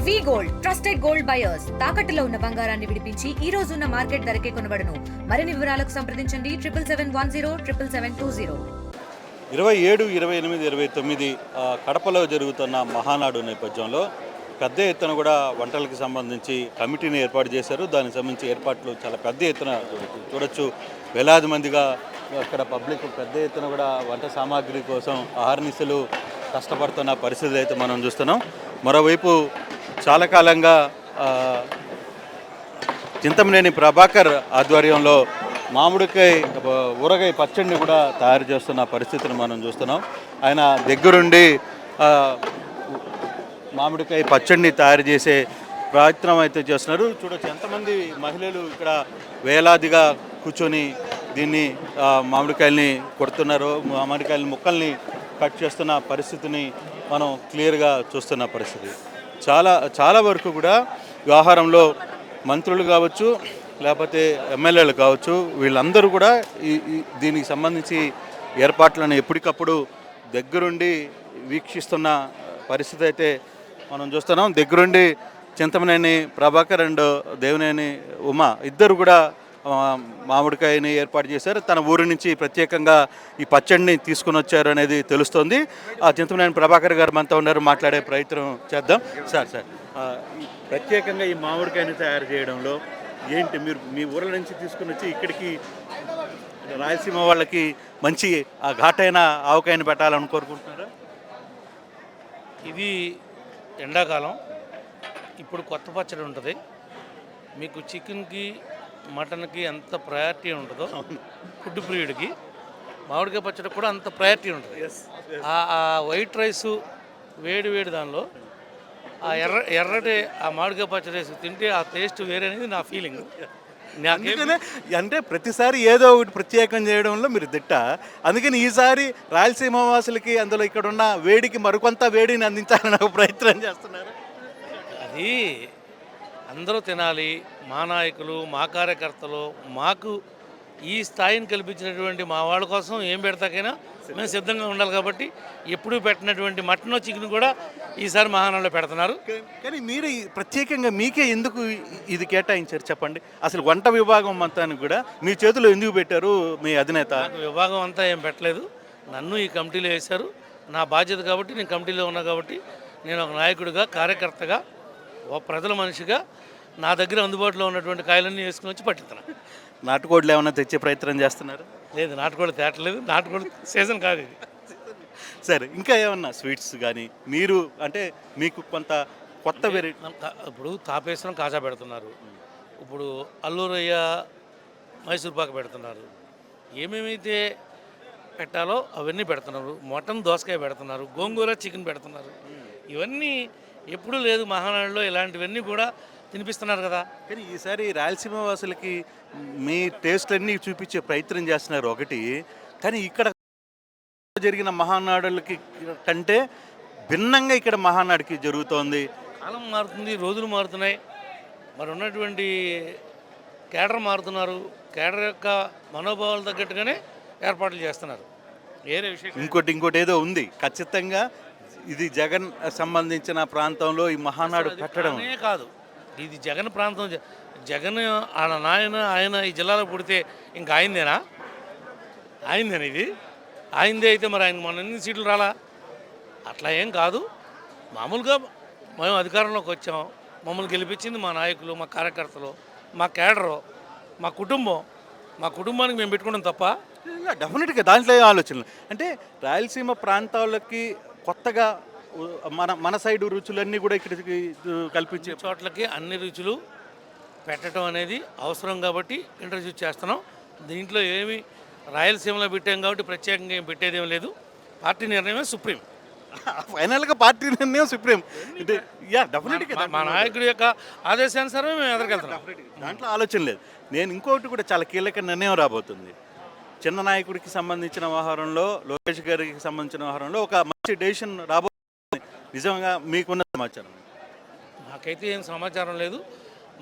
వి gold trusted gold buyers తాకట్టులో ఉన్న బంగారాన్ని విడిపించి ఈ రోజు ఉన్న మార్కెట్ ధరకే కొనబడును. మరిన్ని వివరాలకు సంప్రదించండి 7710777020. 27, 28, 29 కడపలో జరుగుతున్న మహానాడు నేపథ్యంలో పెద్ద ఎత్తున కూడా వంటలకు సంబంధించి కమిటీని ఏర్పాటు చేశారు. దానికి సంబంధించి ఏర్పాట్లు చాలా పెద్ద ఎత్తున చూడొచ్చు. వేలాది మందిగా అక్కడ పబ్లిక్ పెద్ద ఎత్తున కూడా వంట సామాగ్రి కోసం అహర్నిశలు కష్టపడుతున్న పరిస్థితి అయితే మనం చూస్తున్నాం. మరోవైపు చాలా కాలంగా చింతమనేని ప్రభాకర్ ఆధ్వర్యంలో మామిడికాయ ఊరగాయ పచ్చడిని కూడా తయారు చేస్తున్న పరిస్థితిని మనం చూస్తున్నాం. ఆయన దగ్గరుండి మామిడికాయ పచ్చడిని తయారు చేసే ప్రయత్నం అయితే చేస్తున్నారు. చూడొచ్చు ఎంతమంది మహిళలు ఇక్కడ వేలాదిగా కూర్చొని దీన్ని మామిడికాయల్ని కొడుతున్నారు. మామిడికాయల ముక్కల్ని కట్ చేస్తున్న పరిస్థితిని మనం క్లియర్గా చూస్తున్న పరిస్థితి. చాలా వరకు కూడా వ్యవహారంలో మంత్రులు కావచ్చు, లేకపోతే ఎమ్మెల్యేలు కావచ్చు, వీళ్ళందరూ కూడా దీనికి సంబంధించి ఏర్పాట్లను ఎప్పటికప్పుడు దగ్గరుండి వీక్షిస్తున్న పరిస్థితి అయితే మనం చూస్తున్నాం. దగ్గరుండి చింతమనేని ప్రభాకర్ అండ్ దేవినేని ఉమా ఇద్దరు కూడా మామిడికాయని ఏర్పాటు చేశారు. తన ఊరి నుంచి ప్రత్యేకంగా ఈ పచ్చడిని తీసుకుని వచ్చారు అనేది తెలుస్తోంది. చింతమనేని ప్రభాకర్ గారు మనతో ఉన్నారు, మాట్లాడే ప్రయత్నం చేద్దాం. సార్ ప్రత్యేకంగా ఈ మామిడికాయని తయారు చేయడంలో ఏంటి మీరు మీ ఊర్ల నుంచి తీసుకుని వచ్చి ఇక్కడికి రాయలసీమ వాళ్ళకి మంచి ఘాటైన ఆవకాయని పెట్టాలని కోరుకుంటున్నారా? ఇది ఎండాకాలం, ఇప్పుడు కొత్త పచ్చడి ఉంటుంది. మీకు చికెన్కి మటన్కి ఎంత ప్రయారిటీ ఉంటుందో ఫుడ్ ప్రియుడికి మామిడికాయ పచ్చడి కూడా అంత ప్రయారిటీ ఉంటుంది. ఆ వైట్ రైసు వేడి దానిలో ఆ ఎర్రటి ఆ మామిడికాయ పచ్చడి వేసి తింటే ఆ టేస్ట్ వేరే అనేది నా ఫీలింగ్. అంటే ప్రతిసారి ఏదో ఒకటి ప్రత్యేకం చేయడంలో మీరు దిట్ట. అందుకని ఈసారి రాయలసీమ వాసులకి అందులో ఇక్కడ ఉన్న వేడికి మరికొంత వేడిని అందించాలని ప్రయత్నం చేస్తున్నారు. అది అందరూ తినాలి. మా నాయకులు, మా కార్యకర్తలు, మాకు ఈ స్థాయిని కల్పించినటువంటి మా వాళ్ళ కోసం ఏం పెడతాకైనా మేము సిద్ధంగా ఉండాలి. కాబట్టి ఎప్పుడూ పెట్టినటువంటి మటన్ చికెన్ కూడా ఈసారి మహానాడులో పెడుతున్నారు. కానీ మీరు ప్రత్యేకంగా మీకే ఎందుకు ఇది కేటాయించారు చెప్పండి? అసలు వంట విభాగం మొత్తానికి కూడా మీ చేతిలో ఎందుకు పెట్టారు మీ అధినేత? విభాగం అంతా ఏం పెట్టలేదు, నన్ను ఈ కమిటీలో వేశారు. నా బాధ్యత కాబట్టి నేను కమిటీలో ఉన్నా కాబట్టి నేను ఒక నాయకుడిగా, కార్యకర్తగా, ఒక ప్రజల మనిషిగా నా దగ్గర అందుబాటులో ఉన్నటువంటి కాయలన్నీ వేసుకుని వచ్చి పట్టిస్తున్నాను. నాటుకోళ్ళు ఏమైనా తెచ్చే ప్రయత్నం చేస్తున్నారు? లేదు, నాటుకోళ్ళు తేటలేదు. నాటుకోళ్ళు సీజన్ కాదు ఇది. సరే, ఇంకా ఏమన్నా స్వీట్స్ కానీ మీరు అంటే మీకు కొంత కొత్త వెరైటీ? ఇప్పుడు తాపేశ్వరం కాజా పెడుతున్నారు, ఇప్పుడు అల్లూరయ్య మైసూర్ పాకు పెడుతున్నారు. ఏమేమైతే పెట్టాలో అవన్నీ పెడుతున్నారు. మటన్ దోసకాయ పెడుతున్నారు, గోంగూర చికెన్ పెడుతున్నారు. ఇవన్నీ ఎప్పుడూ లేదు మహానాడులో, ఇలాంటివన్నీ కూడా తినిపిస్తున్నారు కదా. కానీ ఈసారి రాయలసీమ వాసులకి మీ టేస్ట్ అన్నీ చూపించే ప్రయత్నం చేస్తున్నారు ఒకటి. కానీ ఇక్కడ జరిగిన మహానాడులకి కంటే భిన్నంగా ఇక్కడ మహానాడుకి జరుగుతోంది. కాలం మారుతుంది, రోజులు మారుతున్నాయి, మరి ఉన్నటువంటి కేడర్ మారుతున్నారు. కేడర్ యొక్క మనోభావాలు తగ్గట్టుగానే ఏర్పాట్లు చేస్తున్నారు. వేరే విషయం ఇంకోటి ఏదో ఉంది ఖచ్చితంగా. ఇది జగన్ సంబంధించిన ప్రాంతంలో ఈ మహానాడు పెట్టడం కాదు, ఇది జగన్ ప్రాంతం. జగన్ ఆయన ఈ జిల్లాలో పుడితే ఇంకా ఆయనదేనా ఇది? ఆయనదే అయితే మరి ఆయన మన ఎన్ని సీట్లు రాలా? అట్లా ఏం కాదు. మామూలుగా మేము అధికారంలోకి వచ్చాం, మమ్మల్ని గెలిపించింది మా నాయకులు, మా కార్యకర్తలు, మా కేడరు, మా కుటుంబానికి మేము పెట్టుకోవడం తప్ప. డెఫినెట్గా దాంట్లో ఆలోచనలు అంటే రాయలసీమ ప్రాంతాలకి కొత్తగా మన సైడు రుచులన్నీ కూడా ఇక్కడికి కల్పించే చోట్లకి అన్ని రుచులు పెట్టడం అనేది అవసరం కాబట్టి ఇంట్రడ్యూస్ చేస్తున్నాం. దీంట్లో ఏమి రాయలసీమలో పెట్టాం కాబట్టి ప్రత్యేకంగా ఏం పెట్టేదేం లేదు. పార్టీ నిర్ణయమే సుప్రీం. ఫైనల్గా పార్టీ నిర్ణయం సుప్రీం. డెఫినెట్గా మా నాయకుడి యొక్క ఆదేశానుసారమే మేము ఎదురుకెళ్తున్నాం. దాంట్లో ఆలోచన లేదు. నేను ఇంకోటి కూడా చాలా కీలక నిర్ణయం రాబోతుంది. చిన్న నాయకుడికి సంబంధించిన వ్యవహారంలో, లోకేష్ గారికి సంబంధించిన వ్యవహారంలో ఒక మంచి డెసిషన్ రాబోతుంది. నిజంగా మీకున్న సమాచారం? నాకైతే ఏం సమాచారం లేదు.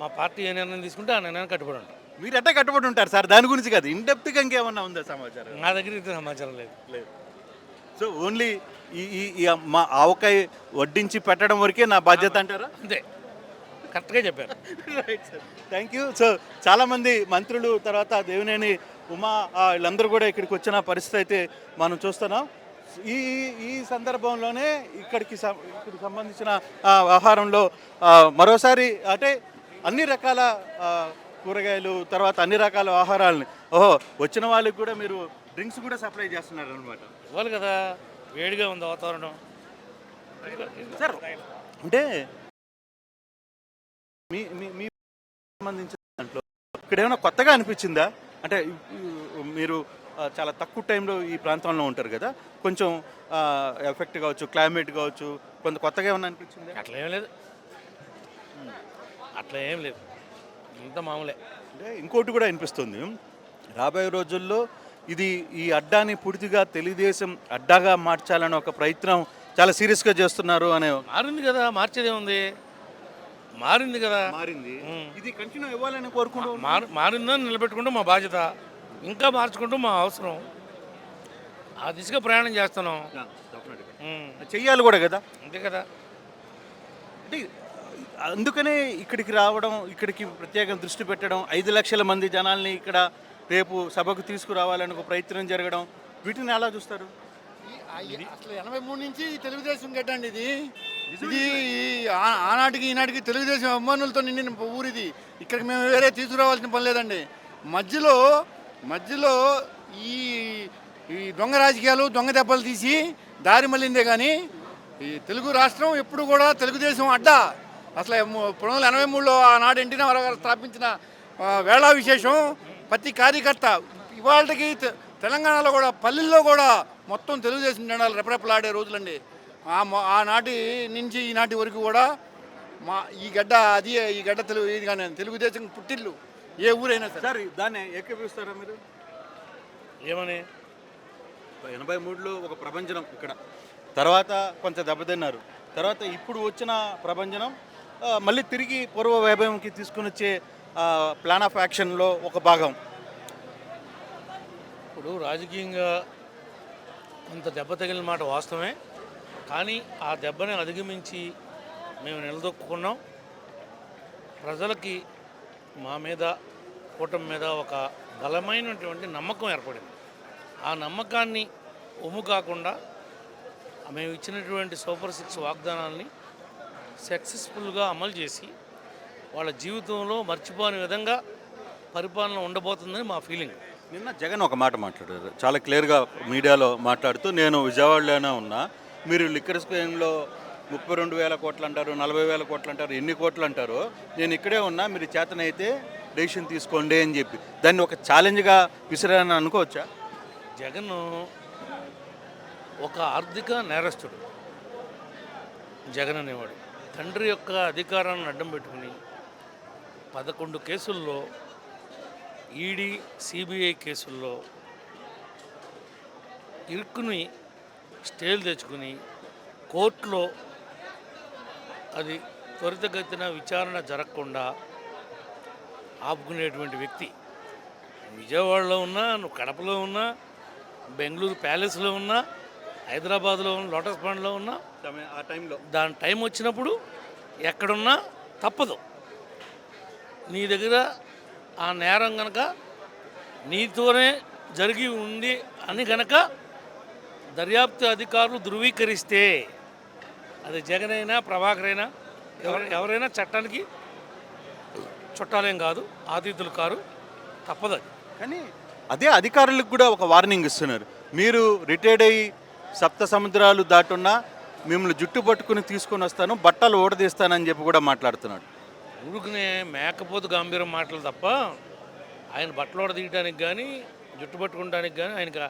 మా పార్టీ ఏ నిర్ణయం తీసుకుంటే ఆ నిర్ణయాన్ని కట్టుబడి ఉంటాం. మీరు ఎట్లా కట్టుబడి ఉంటారు సార్? దాని గురించి కాదు, ఇన్డెప్త్గా ఇంకేమన్నా ఉందా సమాచారం? నా దగ్గర అయితే సమాచారం లేదు. సో ఓన్లీ ఈ ఈ ఈ మా ఆవకాయ వడ్డించి పెట్టడం వరకే నా బాధ్యత అంటారా? అంతే, కరెక్ట్గా చెప్పారు. Right sir, thank you. So చాలామంది మంత్రులు తర్వాత దేవినేని ఉమా వీళ్ళందరూ కూడా ఇక్కడికి వచ్చిన పరిస్థితి అయితే మనం చూస్తున్నాం. ఈ ఈ సందర్భంలోనే ఇక్కడికి సంబంధించిన ఆహారంలో మరోసారి అంటే అన్ని రకాల కూరగాయలు తర్వాత అన్ని రకాల ఆహారాలని వచ్చిన వాళ్ళకి కూడా మీరు డ్రింక్స్ కూడా సప్లై చేస్తున్నారు అనమాట. ఇవ్వాలి కదా, వేడిగా ఉంది వాతావరణం. సార్ అంటే మీ మీ మీ సంబంధించిన దాంట్లో ఇక్కడ ఏమైనా కొత్తగా అనిపించిందా? అంటే మీరు చాలా తక్కువ టైంలో ఈ ప్రాంతంలో ఉంటారు కదా, కొంచెం ఎఫెక్ట్ కావచ్చు, క్లైమేట్ కావచ్చు, కొంత కొత్తగా ఏమైనా అనిపించిందా? అట్లా ఏం లేదు, అట్లా ఏం లేదు, ఇంత మామూలే. అంటే ఇంకోటి కూడా అనిపిస్తుంది, రాబోయే రోజుల్లో ఇది ఈ అడ్డాని పూర్తిగా తెలుగుదేశం అడ్డాగా మార్చాలని ఒక ప్రయత్నం చాలా సీరియస్గా చేస్తున్నారు అనే. మారింది కదా, మార్చేదే ఉంది, మారింది కదా. మారింది, ఇది కంటిన్యూ ఇవ్వాలని కోరుకుంటూ మారిందని నిలబెట్టుకుంటూ మా బాధ్యత, ఇంకా మార్చుకుంటూ మా అవసరం, ఆ దిశగా ప్రయాణం చేస్తున్నాం. చెయ్యాలి కూడా కదా, అంతే కదా. అంటే అందుకనే ఇక్కడికి రావడం, ఇక్కడికి ప్రత్యేక దృష్టి పెట్టడం, 5 లక్షల మంది జనాల్ని ఇక్కడ రేపు సభకు తీసుకురావాలని ఒక ప్రయత్నం జరగడం, వీటిని ఎలా చూస్తారు? అసలు 83 నుంచి తెలుగుదేశం గడ్డండి ఇది. ఇది ఆనాటికి ఈనాటికి తెలుగుదేశం అభిమానులతో నిండిన ఊరిది. ఇక్కడికి మేము వేరే తీసుకురావాల్సిన పని లేదండి. మధ్యలో ఈ ఈ దొంగ రాజకీయాలు, దొంగ దెబ్బలు తీసి దారి మళ్ళిందే కానీ ఈ తెలుగు రాష్ట్రం ఎప్పుడు కూడా తెలుగుదేశం అడ్డా. అసలు 1983లో ఆనాడు ఎన్టీ రామారావు గారు స్థాపించిన వేళా విశేషం. ప్రతి కార్యకర్త ఇవాళకి తెలంగాణలో కూడా పల్లెల్లో కూడా మొత్తం తెలుగుదేశం జెండాలు రెపరెపలాడే రోజులండి. ఆనాటి నుంచి ఈనాటి వరకు కూడా ఈ గడ్డ ఇది కానీ తెలుగుదేశం పుట్టిల్లు, ఏ ఊరైనా సరే. దాన్ని ఏకీపిస్తారా మీరు? ఏమని 83లో ఒక ప్రభంజనం ఇక్కడ, తర్వాత కొంత దెబ్బతిన్నారు, తర్వాత ఇప్పుడు వచ్చిన ప్రభంజనం మళ్ళీ తిరిగి పూర్వ వైభవంకి తీసుకుని వచ్చే ప్లాన్ ఆఫ్ యాక్షన్లో ఒక భాగం. ఇప్పుడు రాజకీయంగా కొంత దెబ్బ తగిలిన మాట వాస్తవమే, కానీ ఆ దెబ్బని అధిగమించి మేము నిలదొక్కున్నాం. ప్రజలకి మా మీద, కూటమి మీద ఒక బలమైనటువంటి నమ్మకం ఏర్పడింది. ఆ నమ్మకాన్ని ఒమ్ము కాకుండా మేము ఇచ్చినటువంటి సూపర్ 6 వాగ్దానాలని సక్సెస్ఫుల్గా అమలు చేసి వాళ్ళ జీవితంలో మర్చిపోని విధంగా పరిపాలన ఉండబోతుందని మా ఫీలింగ్. నిన్న జగన్ ఒక మాట మాట్లాడారు చాలా క్లియర్గా మీడియాలో మాట్లాడుతూ, నేను విజయవాడలోనే ఉన్నా, మీరు లిక్కర్ స్కీమ్లో 32,000 కోట్లు అంటారు, 40,000 కోట్లు అంటారు, ఎన్ని కోట్లు అంటారో, నేను ఇక్కడే ఉన్నా, మీరు చేతనైతే డెసిషన్ తీసుకోండి అని చెప్పి దాన్ని ఒక ఛాలెంజ్గా విసిరాలని అనుకోవచ్చా? జగన్ ఒక ఆర్థిక నేరస్తుడు. జగన్ అనేవాడు తండ్రి యొక్క అధికారాన్ని అడ్డం పెట్టుకుని 11 కేసుల్లో, ఈడీ సిబిఐ కేసుల్లో ఇరుక్కుని స్టేలు తెచ్చుకుని కోర్టులో అది త్వరితగతిన విచారణ జరగకుండా ఆపుకునేటువంటి వ్యక్తి. విజయవాడలో ఉన్నా, నువ్వు కడపలో ఉన్నా, బెంగళూరు ప్యాలెస్లో ఉన్నా, హైదరాబాద్లో ఉన్న లోటస్ పాండ్లో ఉన్నా, ఆ టైంలో దాని టైం వచ్చినప్పుడు ఎక్కడున్నా తప్పదు. నీ దగ్గర ఆ నేరం కనుక నీతోనే జరిగి ఉంది అని కనుక దర్యాప్తు అధికారులు ధృవీకరిస్తే, అది జగన్ అయినా ప్రభాకర్ అయినా ఎవరైనా చట్టానికి చుట్టాలేం కాదు, ఆతిథులు కారు, తప్పదు. కానీ అదే అధికారులకు కూడా ఒక వార్నింగ్ ఇస్తున్నారు, మీరు రిటైర్డ్ అయ్యి 7 సముద్రాలు దాటున్నా మిమ్మల్ని జుట్టు పట్టుకుని తీసుకొని వస్తాను, బట్టలు ఓడదీస్తానని చెప్పి కూడా మాట్లాడుతున్నాడు. ఊరుకునే మేకపోతు గంభీరం మాటలు తప్ప ఆయన బట్టలు ఓడదీయడానికి కానీ జుట్టు పట్టుకోవడానికి కానీ ఆయనకి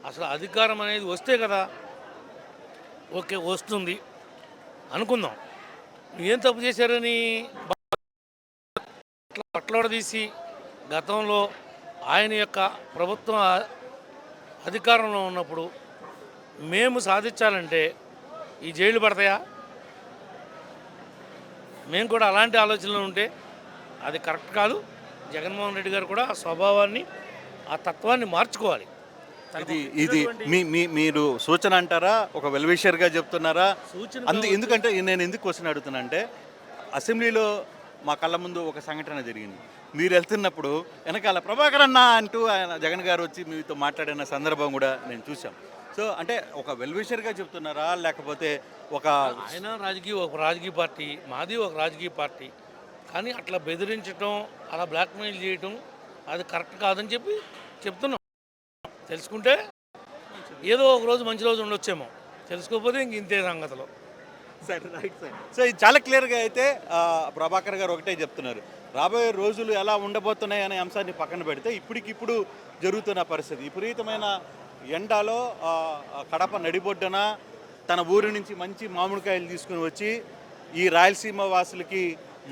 అసలు అధికారం అనేది వస్తే కదా. ఓకే, వస్తుంది అనుకుందాం. ఏం తప్పు చేశారని బట్టలు తీసి గతంలో ఆయన యొక్క ప్రభుత్వం అధికారంలో ఉన్నప్పుడు మేము సాధించాలంటే ఈ జైలు పడతాయా? మేము కూడా అలాంటి ఆలోచనలు ఉంటే అది కరెక్ట్ కాదు. జగన్మోహన్ రెడ్డి గారు కూడా ఆ స్వభావాన్ని, ఆ తత్వాన్ని మార్చుకోవాలి. ఇది మీరు సూచన అంటారా, ఒక వెల్విషర్గా చెప్తున్నారా? ఎందుకంటే నేను ఎందుకు క్వశ్చన్ అడుగుతున్నా అంటే, అసెంబ్లీలో మా కళ్ళ ముందు ఒక సంఘటన జరిగింది. మీరు వెళ్తున్నప్పుడు వెనకాల ప్రభాకర్ అన్న అంటూ ఆయన జగన్ గారు వచ్చి మీతో మాట్లాడిన సందర్భం కూడా నేను చూసాం. సో అంటే ఒక వెల్విషర్గా చెప్తున్నారా, లేకపోతే ఒక ఆయన రాజకీయ పార్టీ, మాది ఒక రాజకీయ పార్టీ, కానీ అట్లా బెదిరించడం, అలా బ్లాక్మెయిల్ చేయటం అది కరెక్ట్ కాదని చెప్పి చెప్తున్నాం. తెలుసుకుంటే ఏదో ఒక రోజు మంచి రోజు ఉండొచ్చేమో, తెలుసుకోకపోతే ఇంక ఇంతే సంగతిలో. సరే, రైట్ సార్. సో ఇది చాలా క్లియర్గా అయితే ప్రభాకర్ గారు ఒకటే చెప్తున్నారు, రాబోయే రోజులు ఎలా ఉండబోతున్నాయి అనే అంశాన్ని పక్కన పెడితే ఇప్పటికిప్పుడు జరుగుతున్న పరిస్థితి విపరీతమైన ఎండలో కడప నడిబొడ్డున తన ఊరి నుంచి మంచి మామిడికాయలు తీసుకుని వచ్చి ఈ రాయలసీమ వాసులకి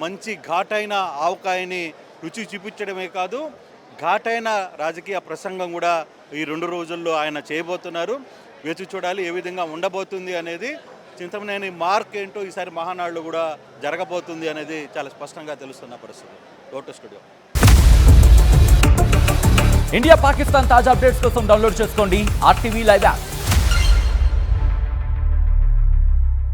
మంచి ఘాటైన ఆవకాయని రుచి చూపించడమే కాదు, ఘాటైన రాజకీయ ప్రసంగం కూడా ఈ 2 రోజుల్లో ఆయన చేయబోతున్నారు. వేచి చూడాలి ఏ విధంగా ఉండబోతుంది అనేది. చింతమనేని మార్క్ ఏంటో ఈసారి మహానాడులో కూడా జరగబోతుంది అనేది చాలా స్పష్టంగా తెలుస్తున్న పరిస్థితి. Lotus studio. ఇండియా పాకిస్తాన్ తాజా అప్డేట్స్ కోసం డౌన్లోడ్ చేసుకోండి RTV లైవ్ యాప్.